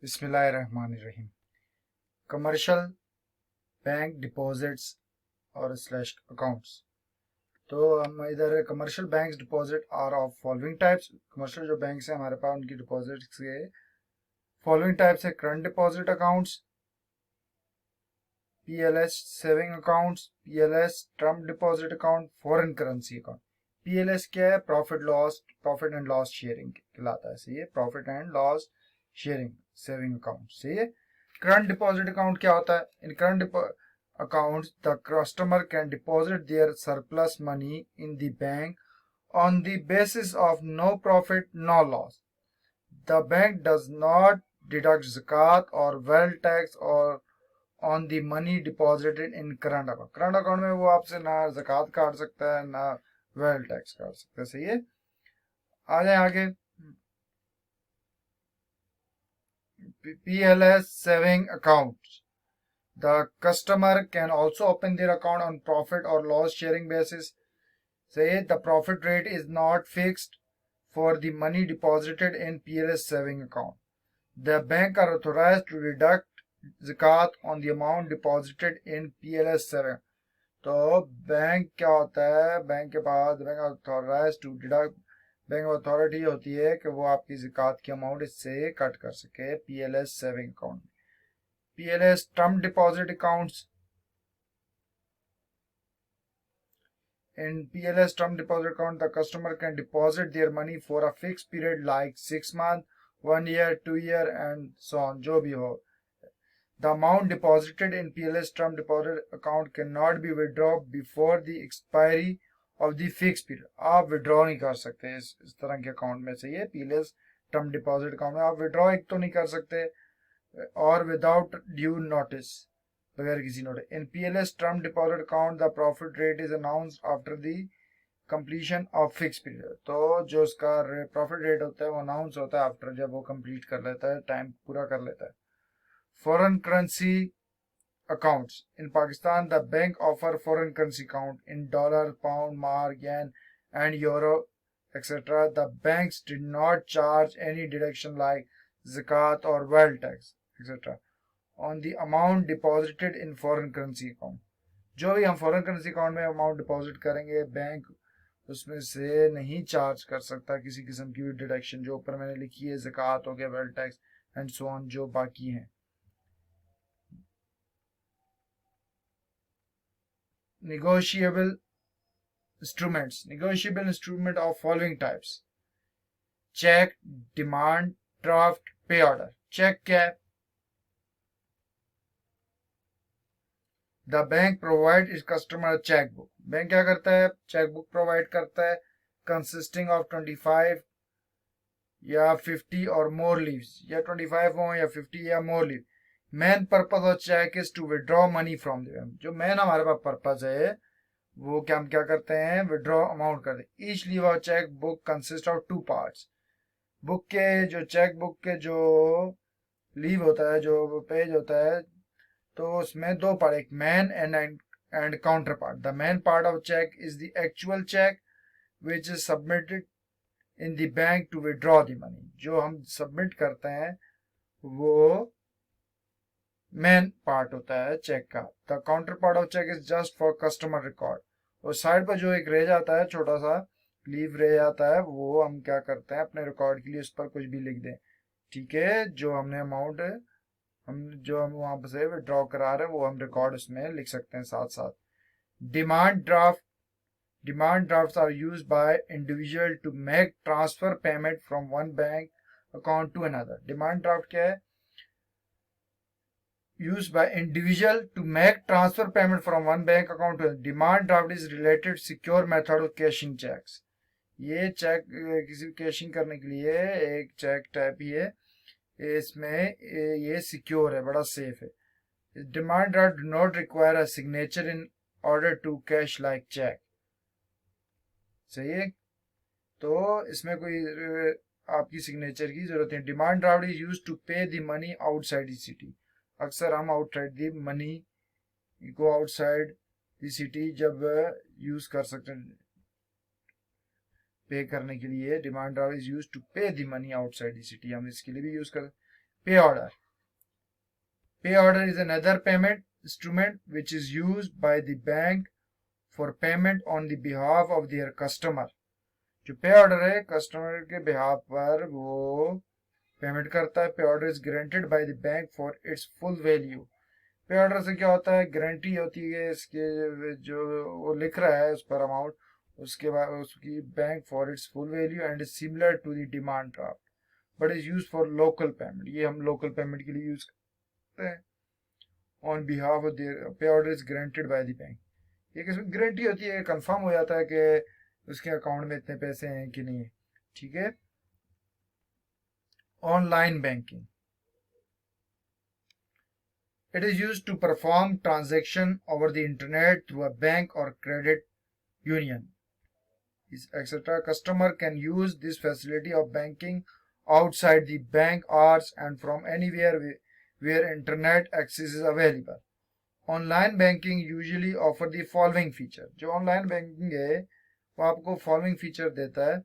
बिस्मिल्लाहिर्रहमानिर्रहीम। Commercial bank deposits और slash accounts. तो हम इधर commercial bank deposit are of following types. Commercial जो बैंक्स हैं हमारे पास उनकी डिपॉजिट के फॉलोइंग टाइप्स है: current deposit accounts, PLS saving accounts, PLS term deposit account, foreign currency account. PLS क्या है? प्रॉफिट एंड लॉस शेयरिंग कहलाता है। सही है, profit and loss sharing saving account. सही है। करंट डिपॉजिट अकाउंट क्या होता है? इन current accounts the customer can deposit their surplus money in the bank on the basis of no profit no loss. The bank does not deduct zakat or wealth tax or on the money deposited in current account. Current account में वो आपसे ना ज़कात काट सकता है ना wealth tax काट सकता है। सही है। आ जाए आगे। PLS saving account. The customer can also open their account on profit or loss sharing basis. Say the profit rate is not fixed for the money deposited in PLS saving account. The bank are authorized to deduct zakat on the amount deposited in PLS saving. तो bank क्या होता है? Bank के पास bank authorise to deduct, bank authority होती है कि वो आपकी ज़कात की अमाउंट इससे कट कर सके PLS saving account. PLS term deposit accounts. In PLS term deposit account, the customer can deposit their money for a fixed period like 6 months, 1 year, 2 year and so on, जो भी हो। The amount deposited in PLS term deposit account cannot be withdrawn before the expiry of the fixed period. आप withdraw नहीं कर सकते इस तरह के अकाउंट में से। ये PLS टर्म डिपॉजिट अकाउंट में आप विड्रॉ एक तो नहीं कर सकते और विदाउट ड्यू नोटिस, बगैर किसी notice. In PLS term deposit account the profit rate is announced after the completion of fix period. तो जो उसका प्रॉफिट रेट होता है वो अनाउंस होता है आफ्टर, जब वो कंप्लीट कर लेता है, टाइम पूरा कर लेता है। Foreign currency accounts. In Pakistan, the bank offer foreign currency account in dollar, pound, mark, yen, and euro, etc. The banks did not charge any deduction like zakat or wealth tax, etc. on the amount deposited in foreign currency account. जो भी हम foreign currency account में amount deposit करेंगे, bank उसमें से नहीं charge कर सकता किसी किस्म की भी डिडक्शन। जो ऊपर मैंने लिखी है, ज़कात हो गया, wealth tax and so on, जो बाकी हैं। Negotiable instrument of following types: check, demand draft, पे ऑर्डर। चेक क्या है? द बैंक प्रोवाइड इस कस्टमर चेक बुक। बैंक क्या करता है? चेक बुक प्रोवाइड करता है कंसिस्टिंग ऑफ 25 या 50 और मोर लीव्स, या 25 हो या 50 या more leave. Main purpose of cheque is to withdraw money from the bank. जो मेन हमारे पास पर्पज है वो क्या हम क्या करते हैं? विड्रॉ अमाउंट करते हैं। Each leave of cheque book consist of 2 parts. Book के जो चेक बुक के जो लीव होता है, जो पेज होता है, तो उसमें 2 पार्ट, एक main and counter part. The main part of cheque is the actual cheque which is submitted in the bank to withdraw the money. जो हम सबमिट करते हैं वो मेन पार्ट होता है चेक का। The counter part of cheque is just for customer record. और side पर जो एक रह जाता है, छोटा सा लीव रह जाता है, वो हम क्या करते हैं? अपने रिकॉर्ड के लिए उस पर कुछ भी लिख दें। ठीक है, जो हमने अमाउंट हम वहां से विड्रॉ करा रहे हैं वो हम रिकॉर्ड उसमें लिख सकते हैं साथ साथ। Demand draft are used by individual to make transfer payment from one bank account to another. Demand draft क्या है? Used by individual to make transfer payment from one bank account to another. Demand draft is related secure method of cashing checks. ये check किसी caching करने के लिए एक check type ही है, इसमें ये सिक्योर है, बड़ा सेफ है। Demand draft do not require a signature in order to cash like cheque. सही है, तो इसमें कोई आपकी सिग्नेचर की जरूरत है। Demand draft is use to pay the money outside the city. अक्सर हम आउटसाइड दी मनी को आउटसाइड दी सिटी जब यूज कर सकते हैं पे करने के लिए। Demand draft is use to pay the money outside the city, हम इसके लिए भी यूज कर। Pay order. Pay order is another payment instrument which is used by the bank for payment on the behalf of their customer. जो पे order है customer के behalf पर वो पेमेंट करता है. पे order is guaranteed by the bank for its full value. पे ऑर्डर से क्या होता है, गारंटी होती है इसके जो वो लिख रहा है उस पर अमाउंट, उसके बाद उसकी bank for its full value and is similar to the demand draft but is use for local payment. ये हम लोकल पेमेंट के लिए यूज करते हैं. On behalf of their pay order is guaranteed by the bank. ये किसमें guarantee होती है, कंफर्म हो जाता है कि उसके अकाउंट में इतने पैसे हैं कि नहीं. ठीक है. Online banking. It is used to perform transaction over the internet through a bank or credit union, etc. Customer can use this facility of banking outside the bank hours and from anywhere where internet access is available. Online banking usually offer the following feature. जो online banking है वो आपको following feature देता है,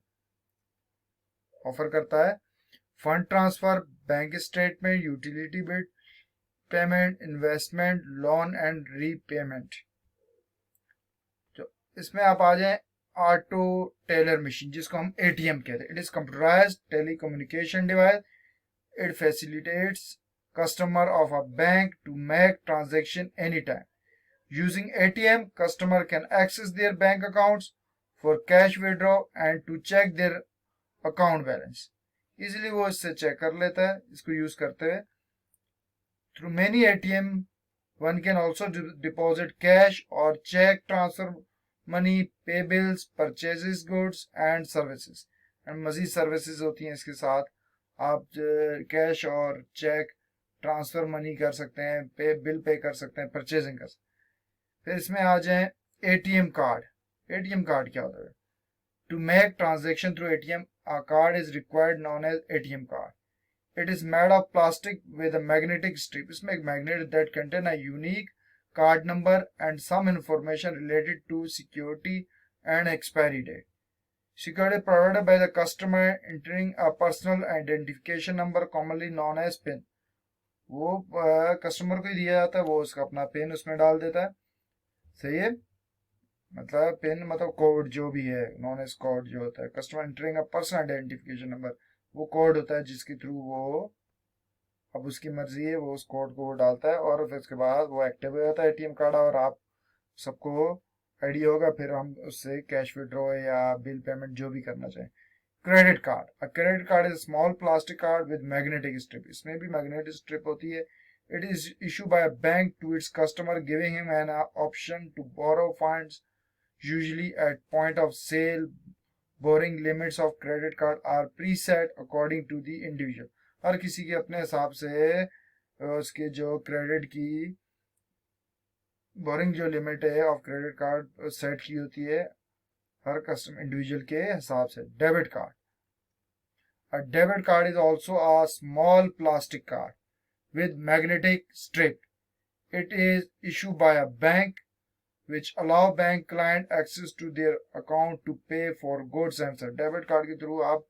offer करता है. Fund transfer, bank statement, utility bill payment, investment, loan and repayment. तो इसमें आप आ जाए ऑटो टेलर मशीन जिसको हम एटीएम कहते हैं. It is computerised telecommunication device. It facilitates customer of a bank to make transaction anytime. Using ATM, customer can access their bank accounts for cash withdrawal and to check their account balance. Easily वो इससे check कर लेता है इसको use करते हुए. Through many ATM, one can also deposit cash or check, transfer money, pay bills, purchases goods and services. And मजीद services होती हैं इसके साथ. आप कैश और चेक ट्रांसफर मनी कर सकते हैं, बिल पे कर सकते हैं, परचेजिंग कर सकते हैं. फिर इसमें आ जाए एटीएम कार्ड. एटीएम कार्ड क्या होता है? To make transaction through ATM a card is required known as ATM card. It is made of plastic with a magnetic strip. इसमें एक magnet that contain a unique card number and some information related to security and expiry date. Security provided by the customer entering a personal identification number commonly known as PIN. वो customer को ही दिया जाता है, वो उसका अपना pin उसमें डाल देता है. सही है. मतलब पिन मतलब कोड जो भी है, नॉन एज कोड जो होता है. Customer entering a personal identification number, वो कोड होता है जिसके थ्रू वो, अब उसकी मर्जी है, वो उस कोड को डालता है और फिर उसके बाद वो एक्टिव हो जाता है एटीएम कार्ड. और आप सबको आइडिया होगा, फिर हम उससे कैश विड्रॉ या बिल पेमेंट जो भी करना चाहें. Credit card. A credit card is small plastic card with magnetic strip. इसमें भी मैग्नेटिक स्ट्रिप होती है. It is issue by a bank to its customer giving him an option to borrow funds usually at point of sale. Boring limits of credit card are preset according to the individual. हर किसी के अपने हिसाब से उसके जो credit की boring जो लिमिट है ऑफ क्रेडिट कार्ड सेट की होती है हर कस्टमर इंडिविजुअल के हिसाब से. Debit card. A debit card is also a small plastic card with magnetic strip. It is issued by a bank which allow bank client access to their account to pay for goods and services. Debit card के through आप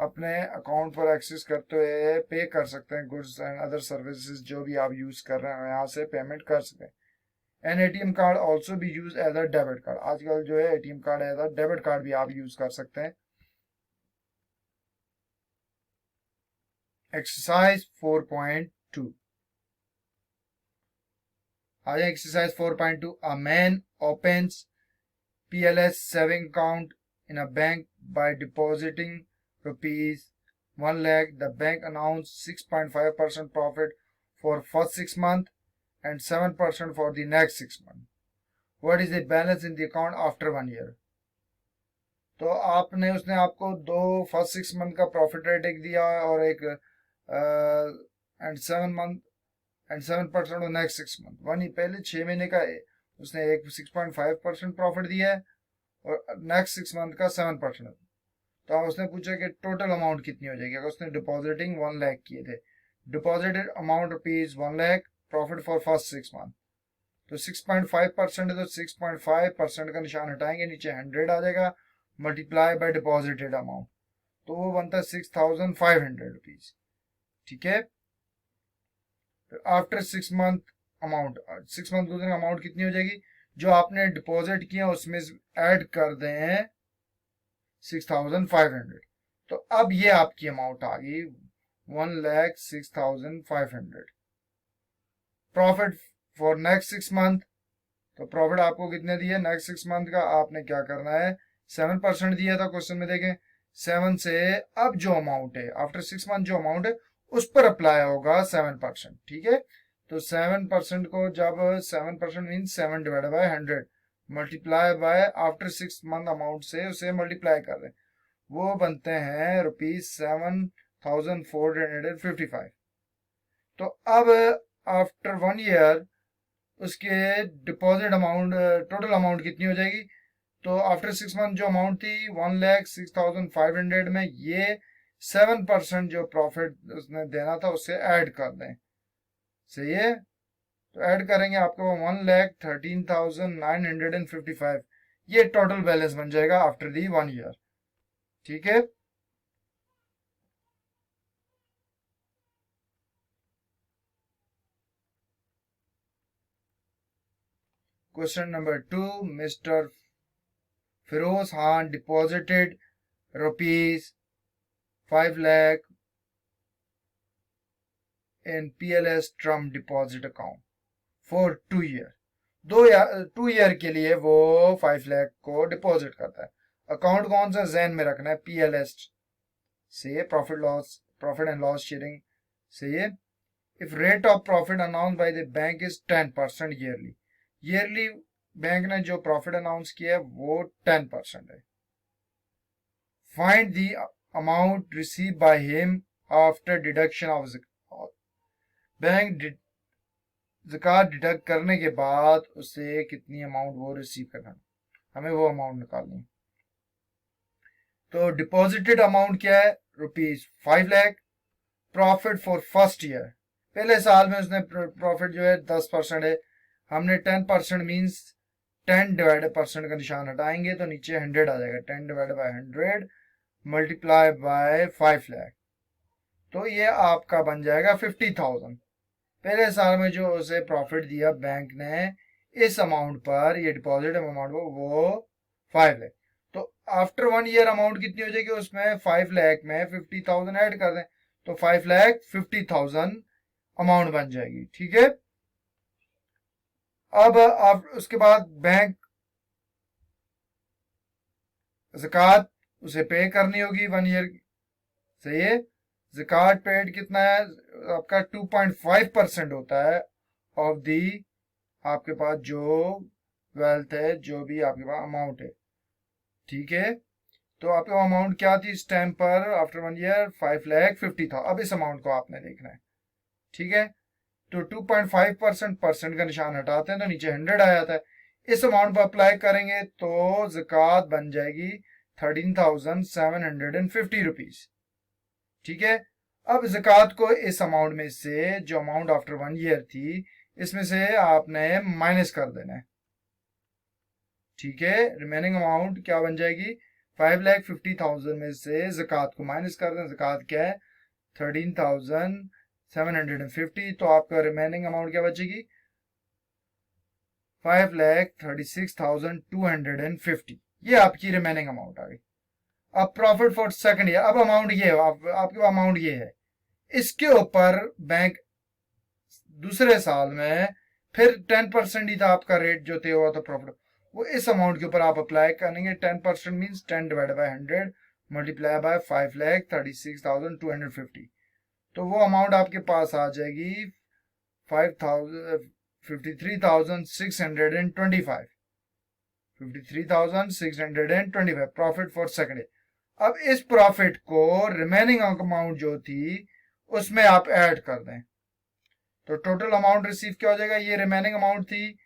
अपने account पर access करते हुए पे कर सकते हैं गुड्स एंड अदर सर्विसेज जो भी आप यूज कर रहे हैं, यहाँ से पेमेंट कर सकते हैं. एन एटीएम कार्ड ऑल्सो भी use as a debit card. आजकल जो है ATM card as a debit card भी आप यूज कर सकते हैं. Exercise 4.2. Exercise 4.2. A man opens PLS saving account in a bank by depositing rupees 1 lakh. The bank announced 6.5% profit for first 6 months and 7% for the next 6 months. What is the balance in the account after 1 year? तो उसने आपको दो first 6 month का profit rate एक दिया और एक and 7% और नेक्स्ट 6 मंथ. पहले 6 महीने का उसने एक 6.5% प्रॉफिट दिया है और नेक्स्ट 6 मंथ का 7%. तो उसने पूछा कि टोटल अमाउंट कितनी हो जाएगी. अगर उसने डिपॉजिटिंग 1 लाख किए थे, deposited amount rupees 1 lakh, profit for first 6 month. तो 6.5% है तो 6.5% का निशान हटाएंगे, नीचे 100 आ जाएगा, मल्टीप्लाई बाय डिपॉजिटेड अमाउंट, तो वो बनता है 6,500 रुपीज. ठीक है. आफ्टर 6 मंथ अमाउंट, 6 मंथ गुजरने अमाउंट कितनी हो जाएगी, जो आपने डिपॉजिट किया उसमें ऐड कर दें 6,500। तो अब ये आपकी अमाउंट आ गई 1,06,500। प्रॉफिट फॉर नेक्स्ट 6 मंथ, तो प्रॉफिट आपको कितने दिए नेक्स्ट 6 मंथ का, आपने क्या करना है 7% दिया था क्वेश्चन में, देखें 7 से अब जो अमाउंट है आफ्टर 6 मंथ जो अमाउंट है उस पर अप्लाई होगा 7%, ठीक है। तो 7% को जब 7% mean 7 divide by 100 multiply by after 6 month amount से उसे मल्टीप्लाई कर दें, वो बनते हैं ₹7,455। तो अब आफ्टर 1 ईयर उसके डिपॉजिट अमाउंट, टोटल अमाउंट कितनी हो जाएगी, तो आफ्टर 6 मंथ जो अमाउंट थी 1,06,500 में ये 7% जो प्रॉफिट उसने देना था उससे ऐड कर दें, सही है। तो ऐड करेंगे आपको 1,13,955, ये टोटल बैलेंस बन जाएगा आफ्टर दी 1 ईयर, ठीक है। Question number 2, mister Firoz Khan deposited rupees 5 lakh in PLS term deposit account for 2 year। 2 year के लिए वो 5 लाख को डिपॉजिट करता है। अकाउंट कौन सा जहन में रखना है, PLS से प्रॉफिट एंड लॉस शेयरिंग से ये। If rate of profit announce by the bank is 10% yearly bank ने जो प्रॉफिट अनाउंस किया है वो 10% है। Find the amount receive by him after deduction of bank ज़कात डिडक्ट करने के बाद उसे कितनी अमाउंट वो रिसीव करना, हमें वो अमाउंट निकालनी। तो डिपॉजिटेड अमाउंट क्या है, ₹5 lakh. Profit for first year, पहले साल में उसने प्रॉफिट जो है 10% है, हमने 10% मीन्स 10 डिवाइड % का निशान हटाएंगे तो नीचे 100 आ जाएगा, 10 divide by 100 multiply by 5 lakh, तो ये आपका बन जाएगा 50,000। पहले साल में जो उसे प्रॉफिट दिया बैंक ने इस अमाउंट पर, ये डिपॉजिट अमाउंट वो 5 लाख। तो आफ्टर 1 ईयर अमाउंट कितनी हो जाएगी, उसमें 5 लाख में 50,000 ऐड कर दें तो 5,50,000 अमाउंट बन जाएगी, ठीक है। अब उसके बाद बैंक ज़कात उसे पे करनी होगी 1 ईयर, सही है। ज़कात पेड कितना है आपका 2.5% होता है ऑफ दी, आपके पास जो वेल्थ है, जो भी आपके पास अमाउंट है, ठीक है। तो आपका अमाउंट क्या थी इस टाइम पर आफ्टर 1 ईयर 5,50,000 था। अब इस अमाउंट को आपने देखना है, ठीक है। तो 2.5% का निशान हटाते हैं तो नीचे 100 आ जाता है, इस अमाउंट पर अप्लाई करेंगे तो ज़कात बन जाएगी 13,750 रुपीज, ठीक है। अब ज़कात को इस अमाउंट में से, जो अमाउंट आफ्टर 1 ईयर थी, इसमें से आपने माइनस कर देना है, ठीक है। रिमेनिंग अमाउंट क्या बन जाएगी, 5,50,000 में से ज़कात को माइनस कर दें, ज़कात क्या है 13,750, तो आपका रिमेनिंग अमाउंट क्या बचेगी 5,36,250, ये आपकी रिमेनिंग अमाउंट आ गई। अब प्रॉफिट फॉर सेकंड ईयर, अब अमाउंट ये है, आपके अमाउंट ये है, इसके ऊपर बैंक दूसरे साल में फिर 10% ही था आपका रेट जो तय हुआ था प्रॉफिट, वो इस अमाउंट के ऊपर आप अप्लाई करेंगे। 10% means 10 divide by 100 multiply by 5,36,250, तो वो अमाउंट आपके पास आ जाएगी 53,625, 53,625 प्रॉफिट फॉर सेकंड। अब इस प्रॉफिट को रिमेनिंग अमाउंट जो थी उसमें आप ऐड कर दें, तो टोटल अमाउंट रिसीव क्या हो जाएगा, ये रिमेनिंग अमाउंट थी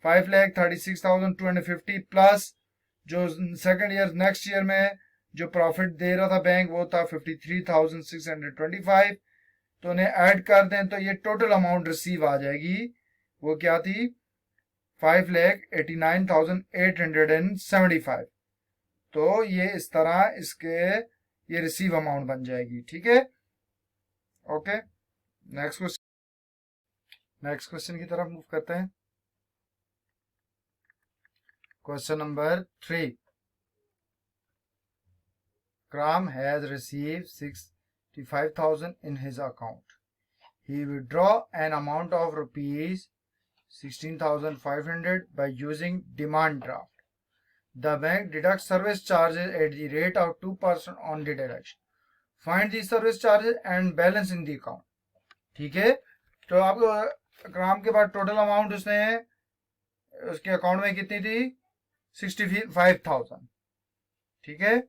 5,36,250 प्लस जो सेकंड ईयर नेक्स्ट ईयर में जो प्रॉफिट दे रहा था बैंक वो था 53,625, तो उन्हें ऐड कर दें तो ये टोटल अमाउंट रिसीव आ जाएगी, वो क्या थी 5,89,875। तो ये इस तरह इसके ये रिसीव अमाउंट बन जाएगी, ठीक है। Okay, next question. Next question की तरफ मूव करते हैं। Question number 3, Kram has received 65,000 in his account. He withdraw an amount of rupees 16,500 by using demand draft. The bank deducts service charges at the rate of 2% on the deduction. Find the service charges and balance in the account. ठीक है, तो आपको cram के बाद total amount उसने उसके account में कितनी थी 65,000। ठीक है,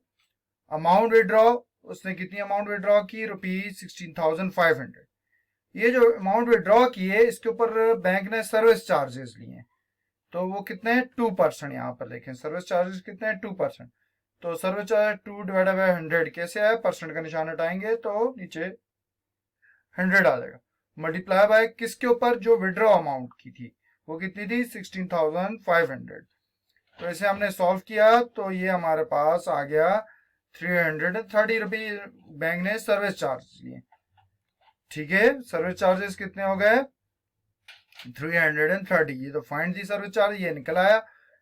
अमाउंट विड्रॉ उसने कितनी अमाउंट विड्रॉ की ₹16,500। ये जो अमाउंट विड्रॉ की है इसके ऊपर बैंक ने सर्विस चार्जेस लिए हैं, तो वो कितने हैं 2%। यहाँ पर देखें सर्विस चार्जेस कितने हैं 2%। तो सर्विस चार्ज 2 डिवाइडेड बाय 100 कैसे है, परसेंट का निशान हटाएंगे तो नीचे 100 आ जाएगा, मल्टीप्लाई बाय किसके ऊपर, जो विड्रॉ अमाउंट की थी वो कितनी थी 16,500। तो इसे हमने सॉल्व किया तो ये हमारे पास आ गया 330 रुपीज बैंक ने सर्विस चार्ज लिए। ठीक है, सर्विस चार्जेस कितने हो गए 330। ये तो फाइंड दी सर्विस चार्ज ये निकल आया।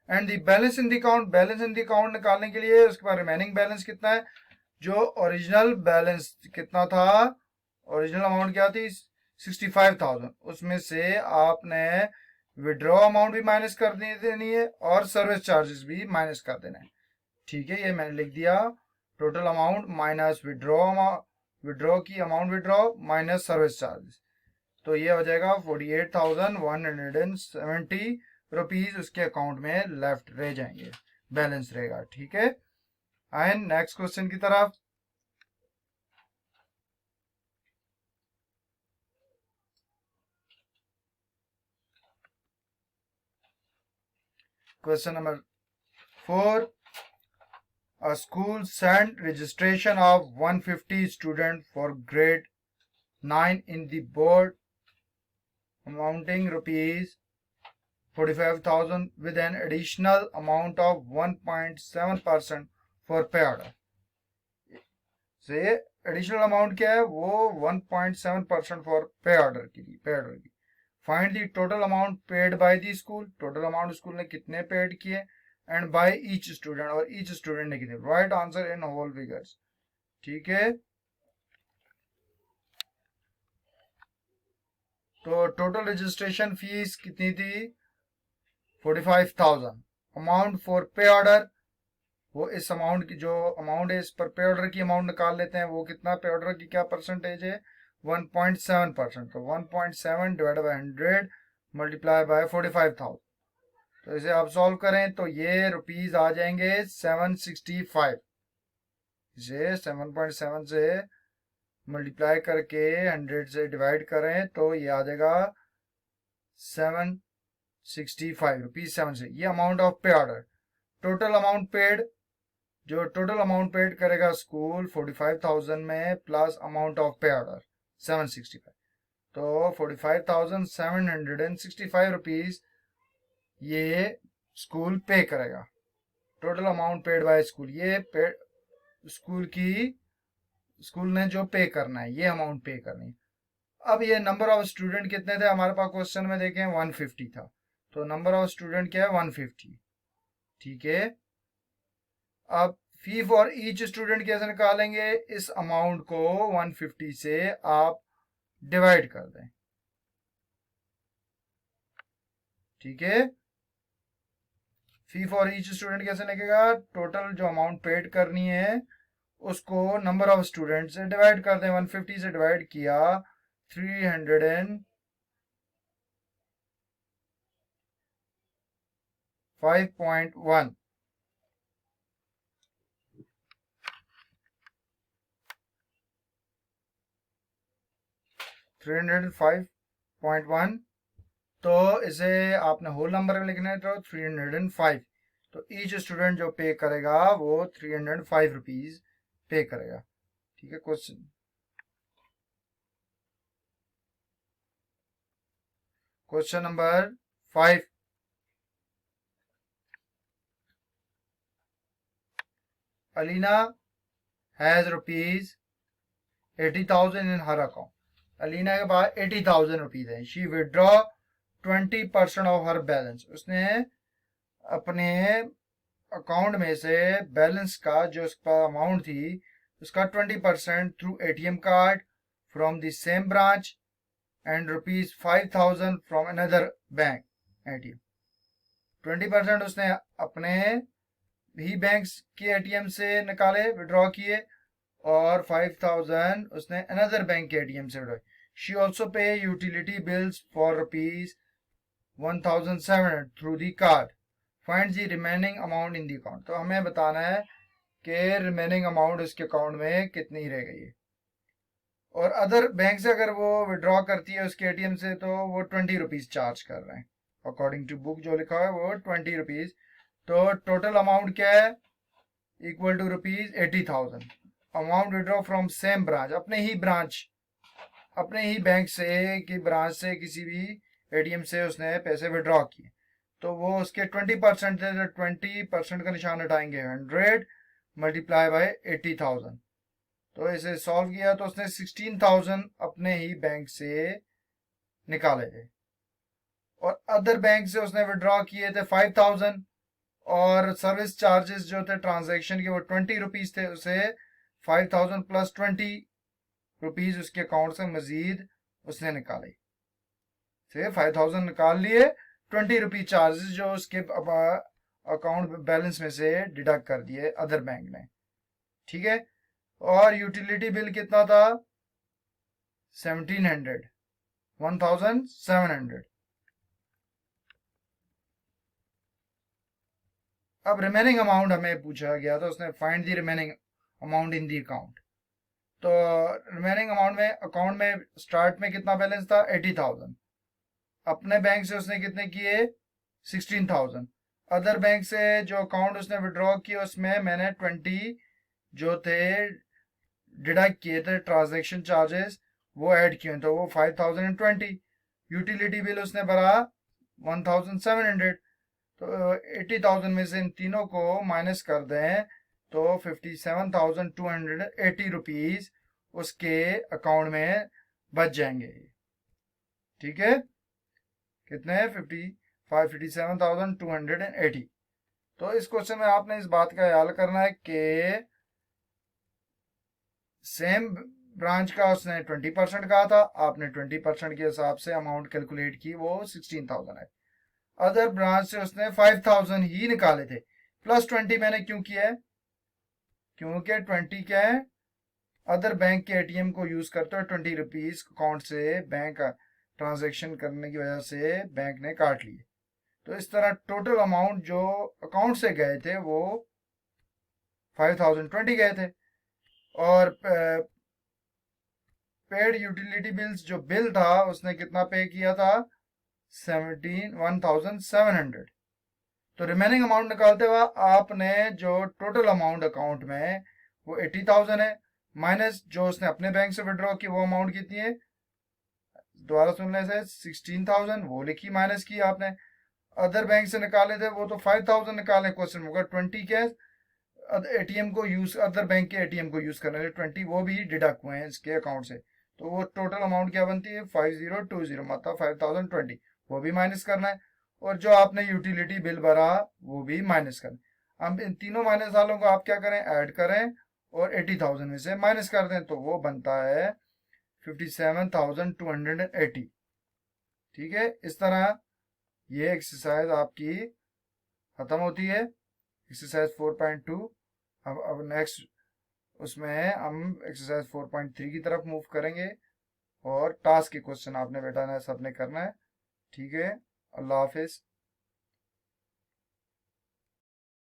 And the balance in the account, balance in the account निकालने के लिए उसके बाद रिमेनिंग बैलेंस कितना है, जो ओरिजिनल बैलेंस कितना था, ओरिजिनल अमाउंट क्या थी 65,000, उसमें से आपने विड्रॉ अमाउंट भी माइनस कर देनी है और सर्विस चार्जेस भी माइनस कर देना है। ठीक है, ये मैंने लिख दिया, टोटल अमाउंट माइनस विड्रॉ की amount withdraw minus service charges, तो ये हो जाएगा 48,170 रुपीज उसके अकाउंट में लेफ्ट रह जाएंगे, बैलेंस रहेगा। ठीक है, आए नेक्स्ट क्वेश्चन की तरफ। Question number 4, a school sent registration of 150 students for grade 9 in the board amounting rupees 45,000 with an additional amount of 1.7% for pay order। से एडिशनल अमाउंट क्या है, वो 1.7% फॉर पे ऑर्डर की। Find the total amount paid by the school, total amount school ने कितने paid किए, and by each student, और each student ने कितने। Write answer in whole figures. ठीक है, तो टोटल रजिस्ट्रेशन फीस कितनी थी 45,000। अमाउंट फॉर पे ऑर्डर, वो इस अमाउंट की जो अमाउंट है इस पर पे ऑर्डर की अमाउंट निकाल लेते हैं, वो कितना पे ऑर्डर की क्या परसेंटेज है 1.7%। तो 1.7 डिवाइड बाय 100 मल्टीप्लाई बाय 45,000, तो इसे आप सॉल्व करें तो ये रुपीज आ जाएंगे 765। इसे 7.7 से मल्टीप्लाई करके 100 से डिवाइड करें तो ये आ जाएगा 765 रुपीज 7 से। ये अमाउंट ऑफ पे ऑर्डर। टोटल अमाउंट पेड, जो टोटल अमाउंट पेड करेगा स्कूल 45,000 में प्लस अमाउंट ऑफ पे ऑर्डर 765, तो 45,765 रुपीज ये स्कूल पे करेगा। Total amount paid bye school, ये स्कूल ने जो पे करना है ये अमाउंट पे करनी है। अब ये नंबर ऑफ स्टूडेंट कितने थे हमारे पास क्वेश्चन में देखें 150 था, तो नंबर ऑफ स्टूडेंट क्या है 150। ठीक है, अब फी फॉर ईच स्टूडेंट कैसे निकालेंगे, इस अमाउंट को 150 से आप डिवाइड कर दें। ठीक है, फी फॉर ईच स्टूडेंट कैसे लगेगा, टोटल जो अमाउंट पेड करनी है उसको नंबर ऑफ स्टूडेंट से डिवाइड कर दें। 150 से डिवाइड किया 305.1, 305.1, तो इसे आपने होल नंबर में लिखना है तो 305, तो ईच स्टूडेंट जो पे करेगा वो 305 रुपीज पे करेगा। ठीक है, question number 5, Alina has rupees 80,000 in her account Alina के पास 80,000 रुपीज है। She withdraw 20% of her balance, उसने अपने अकाउंट में से बैलेंस का जो उसका अमाउंट थी उसका 20% through ATM card from the same branch and ₹5,000 from another bank ATM. 20% उसने अपने ही बैंक के एटीएम से निकाले, विड्रॉ किए, और 5,000 उसने अनदर बैंक के एटीएम से विड्रॉ। शी ऑल्सो पे utility bills for ₹1,700 through the card. Find the remaining amount in the account. तो हमें बताना है कि रिमेनिंग अमाउंट उसके अकाउंट में कितनी रह गई है। और अदर बैंक से अगर वो विड्रॉ करती है उसके एटीएम से तो वो 20 रुपीज चार्ज कर रहे हैं। अकॉर्डिंग टू बुक जो लिखा है वो 20 रुपीज। तो टोटल अमाउंट क्या है, equal to ₹80,000। Amount withdraw from same branch, अपने ही ब्रांच, अपने ही बैंक से कि ब्रांच से किसी भी एटीएम से उसने पैसे विड्रॉ किए, तो वो उसके 20% थे, तो 20% का निशान हटाएंगे, 100 मल्टीप्लाई बाय 80,000। तो इसे सॉल्व किया तो उसने 16,000 अपने ही बैंक से निकाले थे, और अदर बैंक से उसने विड्रॉ किए थे 5,000, और सर्विस चार्जेस जो थे ट्रांजैक्शन के वो 20 रुपीज थे। उसे 5,000 प्लस 20 रुपीज उसके अकाउंट से मजीद उसने निकाले, से 5,000 निकाल लिए, 20 रुपीज चार्जेस जो उसके अकाउंट बैलेंस में से डिडक्ट कर दिए अदर बैंक ने। ठीक है, और यूटिलिटी बिल कितना था, 1700। अब रिमेनिंग अमाउंट हमें पूछा गया तो उसने find the remaining amount in the account. तो रिमेनिंग अमाउंट में अकाउंट में स्टार्ट में कितना बैलेंस था, 80,000। अपने बैंक से उसने कितने किए, 16,000। अदर बैंक से जो अकाउंट उसने विड्रॉ किए उसमें मैंने 20 जो थे डिडक्ट किए थे ट्रांजैक्शन चार्जेस, वो ऐड किए, तो वो 5,020। यूटिलिटी बिल उसने भरा 1,700। तो 80,000 में से इन तीनों को माइनस कर दें तो 57,280 रुपीज उसके अकाउंट में बच जाएंगे। ठीक है, कितने, 57,280। तो इस क्वेश्चन में आपने इस बात का ख्याल करना है कि सेम ब्रांच का उसने 20% कहा था, आपने 20% के हिसाब से अमाउंट कैलकुलेट की, वो 16,000 है। अदर ब्रांच से उसने 5,000 ही निकाले थे, प्लस 20 मैंने क्यों किया है, क्योंकि 20 क्या है, अदर बैंक के एटीएम को यूज करते हुए 20 रुपीज अकाउंट से बैंक ट्रांजैक्शन करने की वजह से बैंक ने काट लिए। तो इस तरह टोटल अमाउंट जो अकाउंट से गए थे वो 5,020 गए थे, और पेड यूटिलिटी बिल्स जो बिल था उसने कितना पे किया था, 1,700। तो रिमेनिंग अमाउंट निकालते हुए आपने जो टोटल अमाउंट अकाउंट में वो 80,000 है, माइनस जो उसने अपने बैंक से विड्रॉ की वो अमाउंट कितनी है, दोबारा सुनने से 16,000 वो लिखी, माइनस की आपने। अदर बैंक से निकाले थे वो तो 5,000 निकाले, क्वेश्चन होगा 20 क्या, एटीएम को यूज, अदर बैंक के एटीएम को यूज करने से 20 वो भी डिडक्ट हुए हैं इसके अकाउंट से। तो वो टोटल अमाउंट क्या बनती है, 5,020, मतलब 5,020, वो भी माइनस करना है, और जो आपने यूटिलिटी बिल भरा वो भी माइनस करना। अब इन तीनों माइनस वालों को आप क्या करें, ऐड करें और 80,000 में से माइनस कर दें, तो वो बनता है 57,280। ठीक है, इस तरह ये एक्सरसाइज आपकी खत्म होती है, एक्सरसाइज 4.2। अब नेक्स्ट उसमें हम एक्सरसाइज 4.3 की तरफ मूव करेंगे, और टास्क के क्वेश्चन आपने बेटा ने सबने करना है। ठीक है, अल्लाह हाफिज।